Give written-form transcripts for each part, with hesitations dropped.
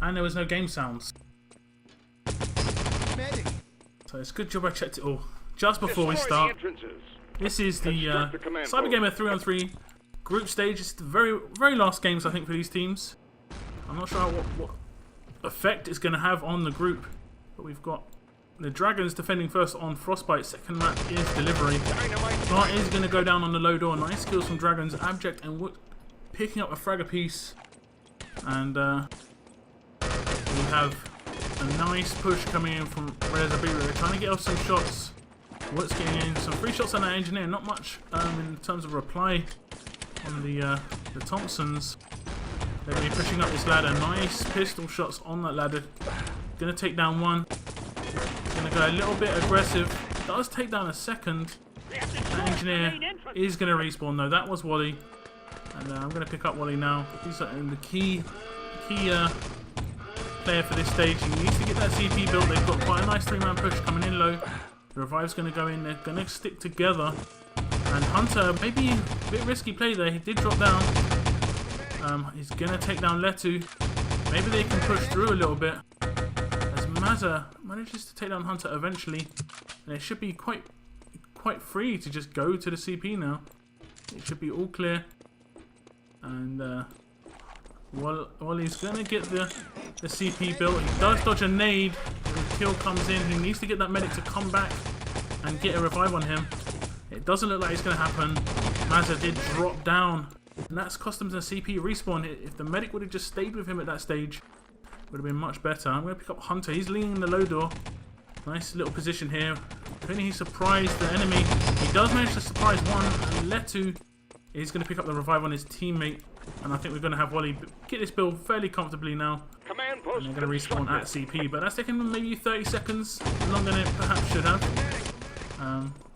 And there was no game sounds. Medic. So it's a good job I checked it all just before we start. This is the Cybergamer 3-on-3 group stage. It's the very last games, I think, for these teams. I'm not sure what effect it's going to have on the group. But we've got the Dragons defending first on Frostbite. Second map is Delivery. Start is going to go down on the low door. Nice kills from Dragons. Abject and Wood picking up a frag apiece. And we have a nice push coming in from RAAB. They're trying to get off some shots. Wood's getting in some free shots on that Engineer. Not much in terms of reply on the Thompsons. They're going to be pushing up this ladder. Nice pistol shots on that ladder. Going to take down one. Going to go a little bit aggressive. Does take down a second. That Engineer is going to respawn though. That was Wally. And I'm going to pick up Wally now. He's the key player for this stage. He needs to get that CP built. They've got quite a nice 3-man push coming in low. The Revive's going to go in. They're going to stick together. And Hunter, maybe a bit risky play there. He did drop down. He's going to take down Letu. Maybe they can push through a little bit. As Mazza manages to take down Hunter eventually. And it should be quite free to just go to the CP now. It should be all clear. And Wally's going to get the CP built. He does dodge a nade. The kill comes in. He needs to get that medic to come back and get a revive on him. It doesn't look like it's going to happen. Mazza did drop down. And that's cost him the CP respawn. If the medic would have just stayed with him at that stage, it would have been much better. I'm going to pick up Hunter. He's leaning in the low door. Nice little position here. Can he surprise the enemy? He does manage to surprise one. And Letu is going to pick up the revive on his teammate. And I think we're going to have Wally get this build fairly comfortably now. And they're going to respawn at CP. But that's taken maybe 30 seconds longer than it perhaps should have.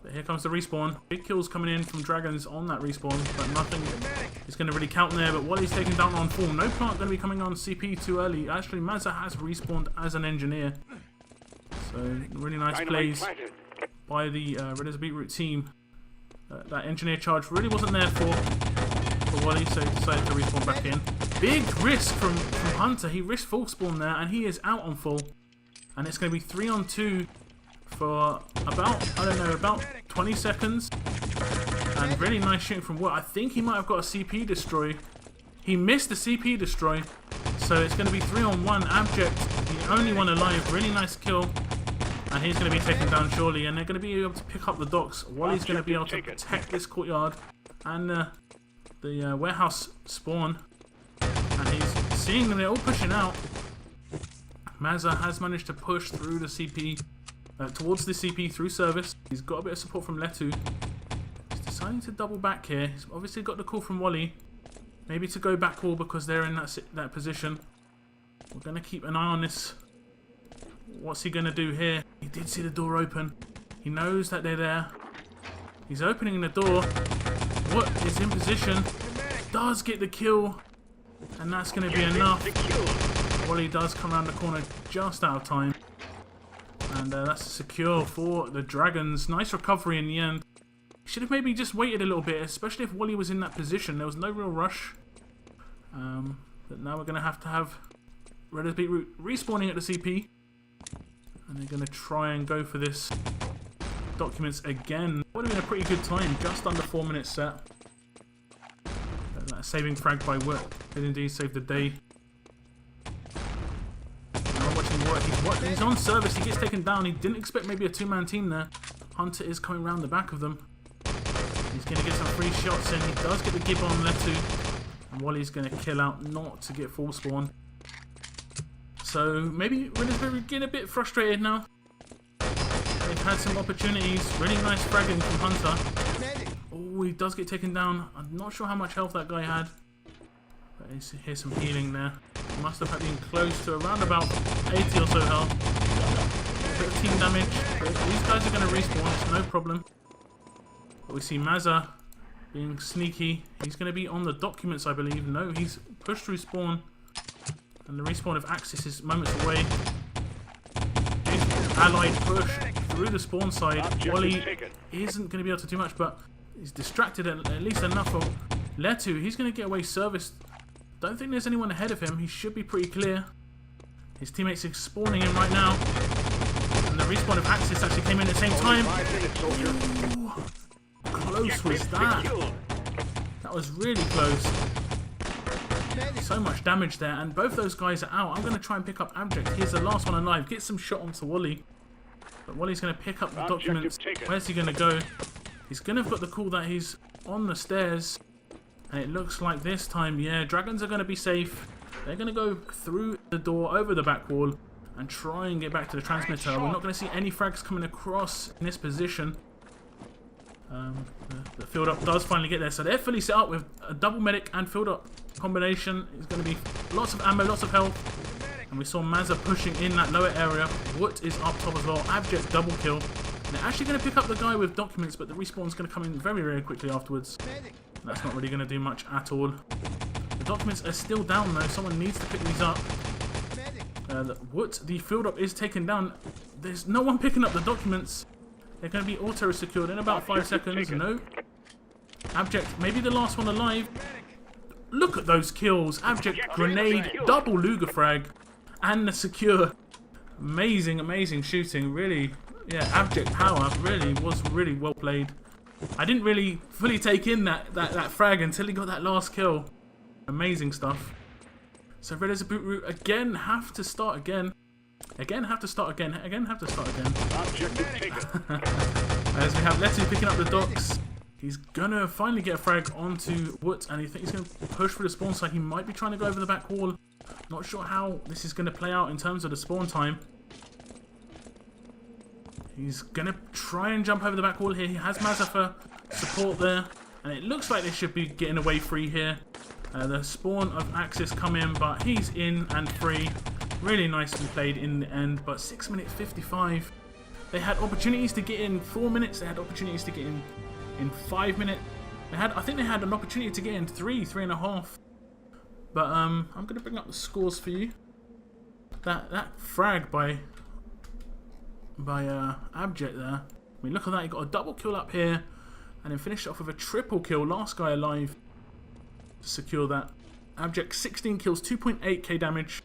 But here comes the respawn. Big kills coming in from Dragons on that respawn. But nothing is going to really count there. But Wally's taken down on full. No plant going to be coming on CP too early. Actually, Mazza has respawned as an Engineer. So really nice plays by the RAAB Beetroot team. That Engineer charge really wasn't there for Wally, so he decided to respawn back in. Big risk from Hunter. He risked full spawn there, and he is out on full. And it's going to be 3-on-2 for about 20 seconds. And really nice shooting from Wood. I think he might have got a CP destroy. He missed the CP destroy. So it's going to be 3-on-1. Abject, the only one alive. Really nice kill. And he's going to be taken down surely. And they're going to be able to pick up the docks. Wally's going to be able to protect this courtyard. And the warehouse spawn. And he's seeing them. They're all pushing out. Mazza has managed to push through the CP. Towards the CP through service. He's got a bit of support from Letu. He's deciding to double back here. He's obviously got the call from Wally. Maybe to go back wall because they're in that position. We're going to keep an eye on this. What's he going to do here? He did see the door open. He knows that they're there. He's opening the door. What is in position? Does get the kill. And that's going to be enough. Wally does come around the corner just out of time. And that's secure for the Dragons. Nice recovery in the end. Should have maybe just waited a little bit, especially if Wally was in that position. There was no real rush. But now we're going to have RAAB Beetroot respawning at the CP. And they're going to try and go for this documents again. Would have been a pretty good time, just under 4 minutes set. That saving frag by Wood did indeed save the day. He's on service, he gets taken down. He didn't expect maybe a 2-man team there. Hunter is coming around the back of them. He's going to get some free shots in. He does get the gib on Letu. And Wally's going to kill out not to get full spawn. So maybe RAAB getting a bit frustrated now. They've had some opportunities. Really nice fragging from Hunter. Oh, he does get taken down. I'm not sure how much health that guy had. But here's some healing there. He must have been close to around about 80 or so health. A bit of team damage. But these guys are going to respawn, it's no problem. But we see Mazza being sneaky. He's going to be on the documents, I believe. No, he's pushed through spawn. And the respawn of Axis is moments away. Allied push through the spawn side. Wally isn't going to be able to do much, but he's distracted at least enough of Letu. He's going to get away serviced. Don't think there's anyone ahead of him. He should be pretty clear. His teammates are spawning in right now. And the respawn of Axis actually came in at the same time. Ooh, close was that? That was really close. So much damage there, and both those guys are out. I'm going to try and pick up Abject. Here's the last one alive. Get some shot onto Wally. But Wally's going to pick up the documents. Where's he going to go? He's going to have got the call that he's on the stairs. And it looks like this time, yeah, Dragons are going to be safe. They're going to go through the door, over the back wall, and try and get back to the transmitter. We're not going to see any frags coming across in this position. The field up does finally get there, so they're fully set up with a double medic and field up combination. It's going to be lots of ammo, lots of health, and we saw Mazza pushing in that lower area. Woot is up top as well. Abject double kill. And they're actually going to pick up the guy with documents, but the respawn's going to come in very, very quickly afterwards. That's not really going to do much at all. The documents are still down though. Someone needs to pick these up. Woot, the field up is taken down. There's no one picking up the documents. They're going to be auto-secured in about 5 seconds. No. Abject, maybe the last one alive. Look at those kills. Abject, grenade, double Luger frag, and the secure. Amazing, amazing shooting. Really, yeah, Abject power really was really well played. I didn't really fully take in that frag until he got that last kill. Amazing stuff. So Red as a Beetroot again have to start again. Again have to start again. Again have to start again. As we have Letty picking up the docks. He's gonna finally get a frag onto Woot, and he thinks he's gonna push for the spawn side. He might be trying to go over the back wall. Not sure how this is gonna play out in terms of the spawn time. He's gonna try and jump over the back wall here. He has Mazza for support there, and it looks like they should be getting away free here. The spawn of Axis come in, but he's in and free. Really nicely played in the end, but 6 minutes 55. They had opportunities to get in 4 minutes. They had opportunities to get in 5 minutes. I think they had an opportunity to get in 3.5. But I'm going to bring up the scores for you. That frag by Abject there. I mean, look at that. He got a double kill up here, and then finished off with a triple kill. Last guy alive to secure that. Abject 16 kills, 2.8k damage.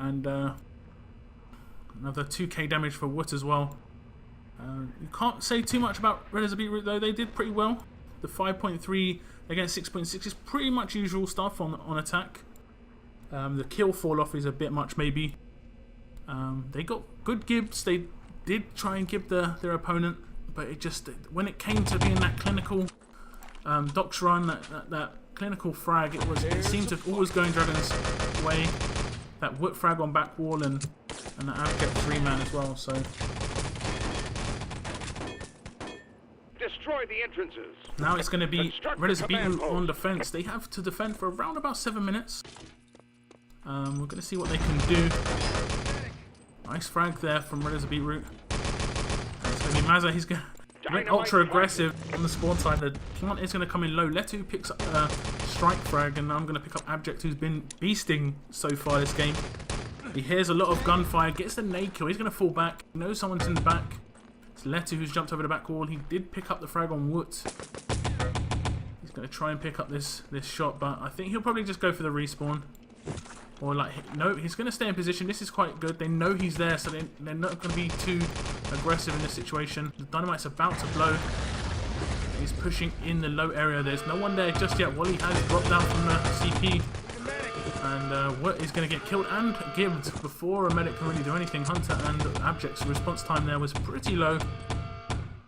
And another 2k damage for Woot as well. You can't say too much about Red as a Beetroot though. They did pretty well. The 5.3 against 6.6 is pretty much usual stuff on attack. The kill fall off is a bit much maybe. They got good gibs. They did try and gib their opponent, but it just, when it came to being that clinical docks run, that clinical frag, it seemed to always go in Dragon's way. That Woot frag on back wall and that Abject 3-man as well. So destroy the entrances. Now it's going to be Red as a Beetroot on defense. They have to defend for around about 7 minutes. We're going to see what they can do. Nice frag there from Red as a Beetroot. It's going to be Mazza. He's going to be ultra aggressive on the spawn side. The plant is going to come in low. Letu picks up a strike frag, and now I'm going to pick up Abject, who's been beasting so far this game. He hears a lot of gunfire, gets the nade kill. He's going to fall back. He knows someone's in the back. It's Letu who's jumped over the back wall. He did pick up the frag on Woot. He's going to try and pick up this shot, but I think he'll probably just go for the respawn. Or like, no, he's going to stay in position. This is quite good. They know he's there, so they're not going to be too aggressive in this situation. The dynamite's about to blow. He's pushing in the low area. There's no one there just yet. Wally has dropped down from the CP. And Woot is going to get killed and gibbed before a medic can really do anything. Hunter and Abject's response time there was pretty low.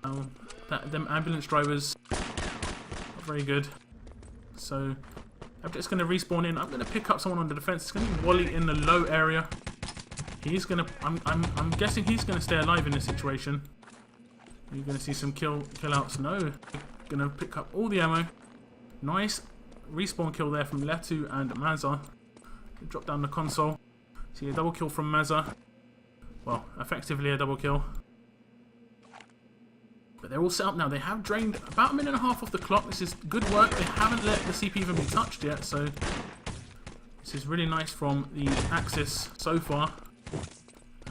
Them ambulance drivers, not very good. So Abject's going to respawn in. I'm going to pick up someone on the defense. It's going to be Wally in the low area. He's going to. I'm guessing he's going to stay alive in this situation. You're going to see some kill outs. No, going to pick up all the ammo. Nice respawn kill there from Letu and Mazza. Drop down the console. See a double kill from Mazza. Well, effectively a double kill. But they're all set up now. They have drained about 1.5 minutes off the clock. This is good work. They haven't let the CP even be touched yet, so this is really nice from the Axis so far.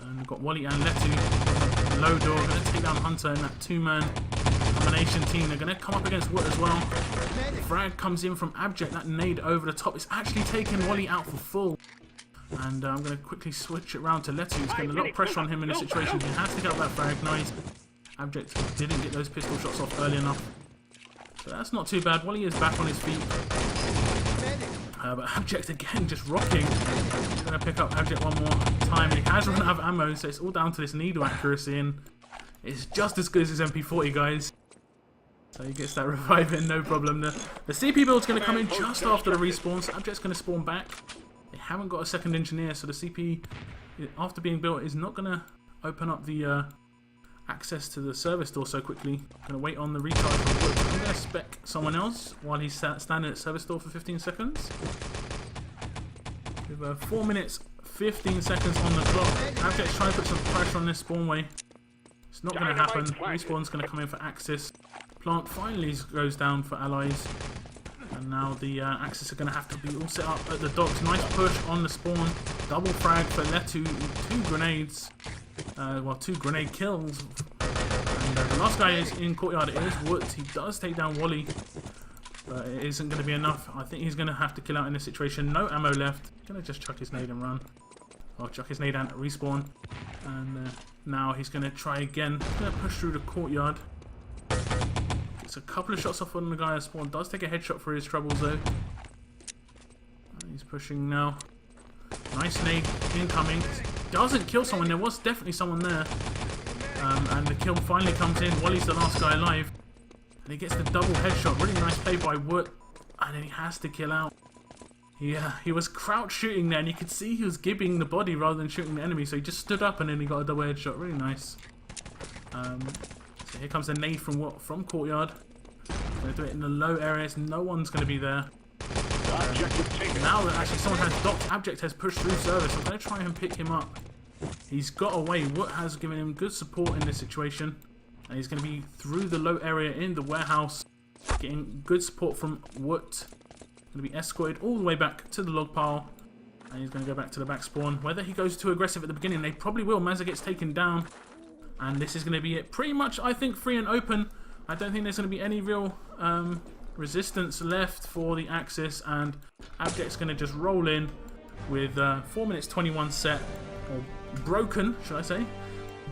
And we've got Wally and Letu. Low door, going to take down Hunter in that 2-man combination team. They're going to come up against Woot as well. Frag comes in from Abject. That nade over the top. It's actually taken Wally out for full. And I'm going to quickly switch it around to Letu. He's getting a lot of pressure on him in this situation. He has to get out that frag. Nice. Abject didn't get those pistol shots off early enough. So that's not too bad. Wally is back on his feet. But Abject again just rocking. I'm going to pick up Abject one more time. He has run out of ammo, so it's all down to this needle accuracy. And it's just as good as his MP40, guys. So he gets that revive in, no problem. The CP build's going to come in just after the respawn, so Abject's going to spawn back. They haven't got a second engineer, so the CP, after being built, is not going to open up the access to the service door so quickly. I'm going to wait on the recharge from Wood. I'm going to spec someone else while he's standing at service door for 15 seconds. With 4 minutes, 15 seconds on the clock. Abject's trying to put some pressure on this spawnway. It's not going to happen. Respawn's going to come in for Axis. Plant finally goes down for allies. And now the Axis are going to have to be all set up at the docks. Nice push on the spawn. Double frag for Letu. 2 grenades. Well, 2 grenade kills. And the last guy is in courtyard. It is Woods. He does take down Wally. But it isn't going to be enough. I think he's going to have to kill out in this situation. No ammo left. He's going to just chuck his nade and run. Or chuck his nade and respawn. And now he's going to try again. He's going to push through the courtyard. It's a couple of shots off on the guy at spawn. Does take a headshot for his troubles though. He's pushing now. Nice nade incoming. Doesn't kill someone. There was definitely someone there. And the kill finally comes in. Wally's the last guy alive. And he gets the double headshot. Really nice play by Wood. And then he has to kill out. Yeah, he was crouch shooting there, and you could see he was gibbing the body rather than shooting the enemy. So he just stood up and then he got a double headshot. Really nice. So here comes a nade from courtyard. Going to do it in the low areas. No one's going to be there. Now that actually someone has docked, Abject has pushed through service. I'm going to try and pick him up. He's got away. Wood has given him good support in this situation. And he's going to be through the low area in the warehouse. Getting good support from Wood. Going to be escorted all the way back to the log pile. And he's going to go back to the back spawn. Whether he goes too aggressive at the beginning, they probably will. Mazza gets taken down. And this is going to be it. Pretty much, I think, free and open. I don't think there's going to be any real resistance left for the Axis. And Abject's going to just roll in with 4 minutes 21 set. Or broken, should I say.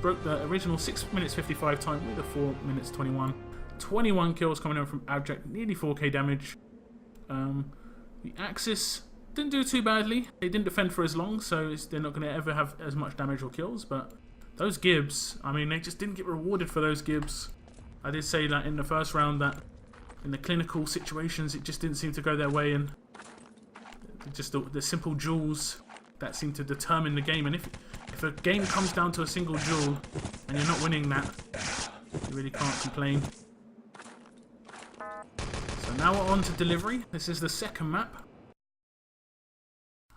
Broke the original 6 minutes 55 time with a 4 minutes 21. 21 kills coming in from Abject. Nearly 4k damage. The Axis didn't do too badly. They didn't defend for as long, so they're not going to ever have as much damage or kills. But those Gibbs, I mean, they just didn't get rewarded for those Gibbs. I did say that in the first round that in the clinical situations it just didn't seem to go their way, and just the simple duels that seem to determine the game. And if a game comes down to a single duel and you're not winning that, you really can't complain. So now we're on to delivery. This is the second map.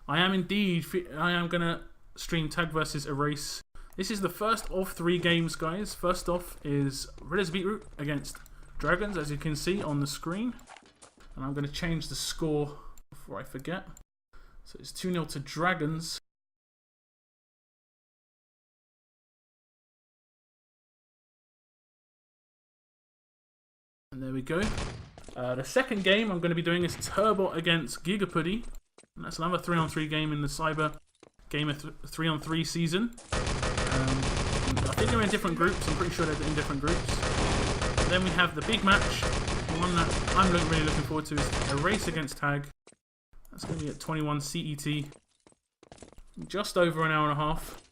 I am going to stream Tag versus Erase. This is the first of 3 games, guys. First off is RAAB's Beetroot against Dragons, as you can see on the screen. And I'm going to change the score before I forget. So it's 2-0 to Dragons. And there we go. The second game I'm going to be doing is Turbot against Gigapuddy. And that's another 3-on-3 game in the Cybergamer 3-on-3 season. I think they're in different groups. I'm pretty sure they're in different groups. Then we have the big match. The one that I'm really looking forward to is Erase against Tag. That's going to be at 21 CET. Just over an hour and a half.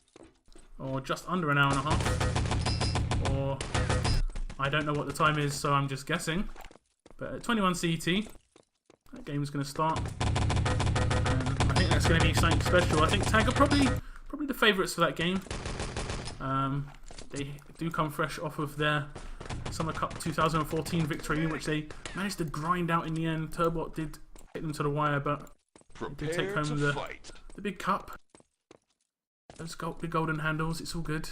Or just under an hour and a half. Or I don't know what the time is, so I'm just guessing. But at 21 CET, that game is going to start. And I think that's going to be something special. I think Tag are probably the favourites for that game. They do come fresh off of their Summer Cup 2014 victory, which they managed to grind out in the end. Turbot did take them to the wire, but they did take home the big cup. Those big golden handles, it's all good.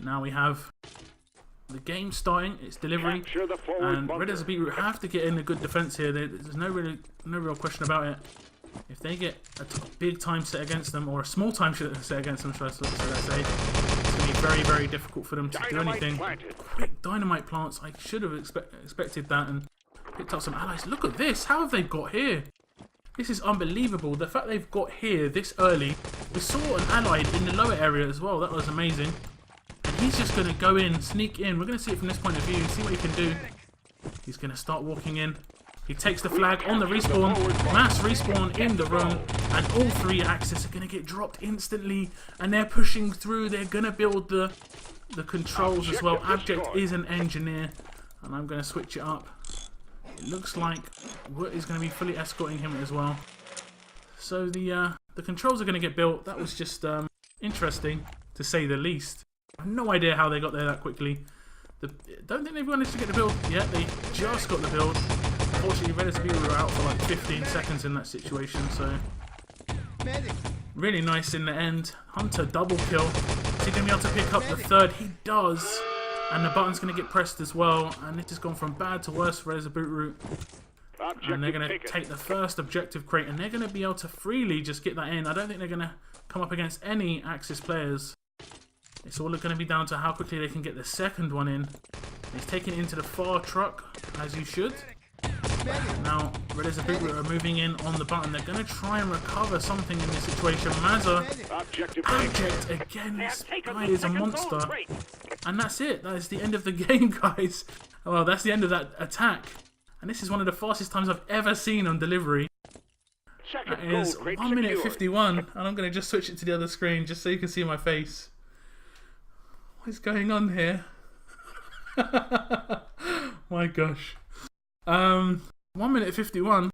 Now we have the game starting, it's delivery, and RAAB's Beetroot have to get in a good defense here. There's no real question about it. If they get a big time set against them, or a small time set against them, should I say, it's going to be very, very difficult for them to do anything. Quick dynamite plants, I should have expected that and picked up some allies. Look at this, how have they got here? This is unbelievable. The fact they've got here this early. We saw an allied in the lower area as well. That was amazing. And he's just going to go in, sneak in. We're going to see it from this point of view, see what he can do. He's going to start walking in. He takes the flag on the respawn. Mass respawn in the room. And all 3 Axis are going to get dropped instantly. And they're pushing through. They're going to build the controls as well. Abject is an engineer. And I'm going to switch it up. It looks like Woot is going to be fully escorting him as well. So the controls are going to get built. That was just interesting, to say the least. I have no idea how they got there that quickly. Don't think they've managed to get the build yet. They just got the build. Unfortunately, Beetroot were out for like 15 seconds in that situation. So really nice in the end. Hunter double kill. Is he going to be able to pick up the 3rd? He does. And the button's going to get pressed as well. And it has gone from bad to worse for Beetroot. And they're going to take the first objective crate. And they're going to be able to freely just get that in. I don't think they're going to come up against any Axis players. It's all going to be down to how quickly they can get the 2nd one in. He's taking it into the far truck, as you should. Now, Beetroot are moving in on the button. They're going to try and recover something in this situation. Mazza, Abject again. This guy is a monster. And that's it. That is the end of the game, guys. Well, that's the end of that attack. And this is one of the fastest times I've ever seen on delivery. That is 1 minute 51. And I'm going to just switch it to the other screen just so you can see my face. What is going on here? My gosh. 1 minute 51.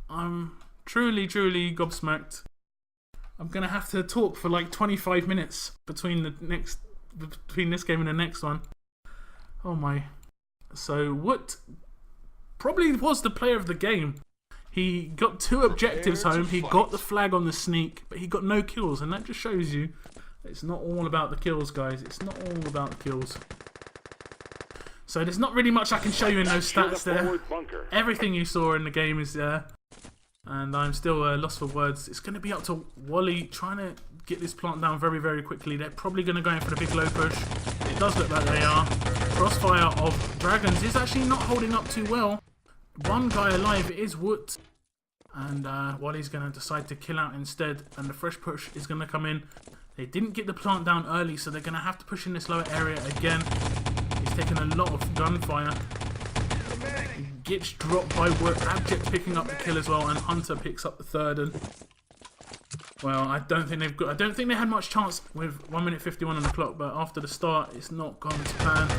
I'm truly gobsmacked. I'm gonna have to talk for like 25 minutes between this game and the next one. Oh my. So Woot probably was the player of the game. He got 2 objectives home. He got the flag on the sneak, but he got no kills, and that just shows you it's not all about the kills, guys. It's not all about the kills. So there's not really much I can show you in those stats there. Everything you saw in the game is there. And I'm still lost for words. It's going to be up to Wally trying to get this plant down very quickly. They're probably going to go in for the big low push. It does look like they are. Crossfire of Dragons is actually not holding up too well. One guy alive is Woot. And Wally's going to decide to kill out instead. And the fresh push is going to come in. They didn't get the plant down early, so they're going to have to push in this lower area again. He's taken a lot of gunfire. He gets dropped by Woot. Abject picking up the kill as well, and Hunter picks up the 3rd. And well, I don't think they had much chance with 1 minute 51 on the clock. But after the start, it's not gone to plan.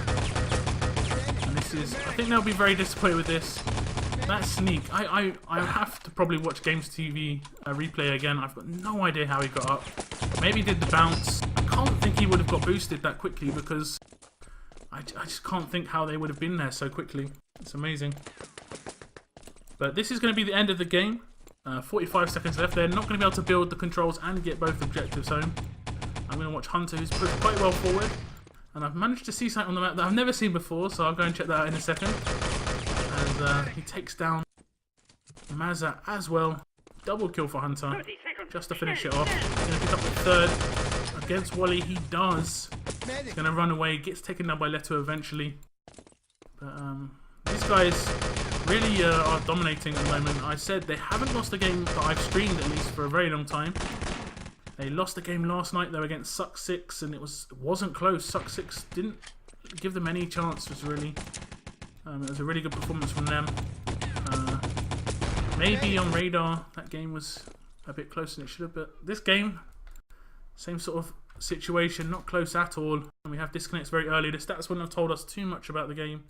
And this is, I think they'll be very disappointed with this. That sneak, I have to probably watch Games TV replay again. I've got no idea how he got up. Maybe he did the bounce. I can't think he would have got boosted that quickly because I just can't think how they would have been there so quickly. It's amazing. But this is going to be the end of the game. 45 seconds left. They're not going to be able to build the controls and get both objectives home. I'm going to watch Hunter, who's pushed quite well forward. And I've managed to see something on the map that I've never seen before, so I'll go and check that out in a second. And he takes down Mazza as well. Double kill for Hunter, just to finish it off. He's going to pick up the 3rd against Wally. He does. He's going to run away. Gets taken down by Leto eventually. But these guys really are dominating at the moment. I said they haven't lost a game that I've streamed at least for a very long time. They lost the game last night though against Suck 6, and it wasn't close. Suck 6 didn't give them any chances really. It was a really good performance from them. Maybe on radar that game was a bit closer than it should have, but this game, same sort of situation, not close at all. And we have disconnects very early. The stats wouldn't have told us too much about the game.